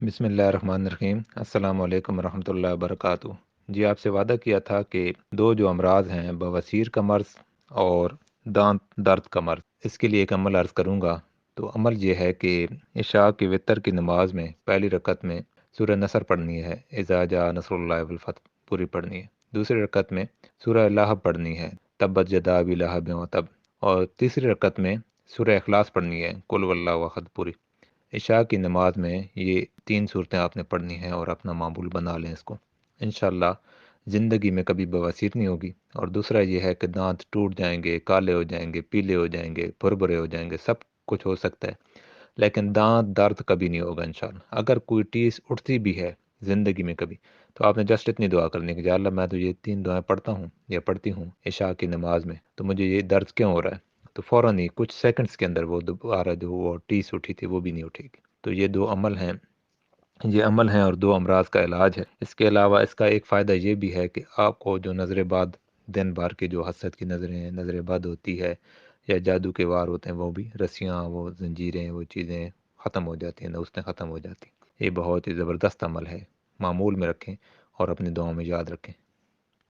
बिस्मिल्लाहिर्रहमानिर्रहीम। अस्सलाम वालेकुम रहमतुल्लाहि वबरकातुहू। जी आपसे वादा किया था कि दो जो अमराज हैं बवासीर का मर्ज़ और दांत दर्द का मर्ज़, इसके लिए एक अमल अर्ज़ करूँगा। तो अमल ये है कि इशा की वितर की नमाज में पहली रकत में सूरह नसर पढ़नी है, इज़ा जा नसरुल्लाहि वल फतह पूरी पढ़नी है। दूसरी रकत में सूरह लहब पढ़नी है, तब्बत यदा अबी लहब व तब। और तीसरी रकत में सूरह इखलास पढ़नी है, कुल वल्लाहु अहद पूरी। इशा की नमाज में ये तीन सूरतें आपने पढ़नी हैं और अपना मामूल बना लें इसको। इंशाअल्लाह ज़िंदगी में कभी बवासीर नहीं होगी। और दूसरा ये है कि दांत टूट जाएंगे, काले हो जाएंगे, पीले हो जाएंगे, भुरभुरे हो जाएंगे, सब कुछ हो सकता है, लेकिन दांत दर्द कभी नहीं होगा इंशाअल्लाह। अगर कोई टीस उठती भी है ज़िंदगी में कभी, तो आपने जस्ट इतनी दुआ करनी है कि या अल्लाह मैं तो ये तीन दुआएं पढ़ता हूँ या पढ़ती हूँ इशा की नमाज में, तो मुझे ये दर्द क्यों हो रहा है, तो फ़ौरन ही कुछ सेकंड्स के अंदर वो दोबारा जो वो टीस उठी थी वो भी नहीं उठेगी। तो ये दो अमल हैं, ये अमल हैं और दो अमराज का इलाज है। इसके अलावा इसका एक फ़ायदा ये भी है कि आपको जो नज़र बद, दिन भर की जो हसद की नज़रें हैं, नज़र बद होती है या जादू के वार होते हैं, वो भी रस्सियाँ, वो जंजीरें, वो चीज़ें ख़त्म हो जाती हैं, नुस्खें ख़त्म हो जाती हैं। ये बहुत ही ज़बरदस्त अमल है, मामूल में रखें और अपनी दुआओं में याद रखें।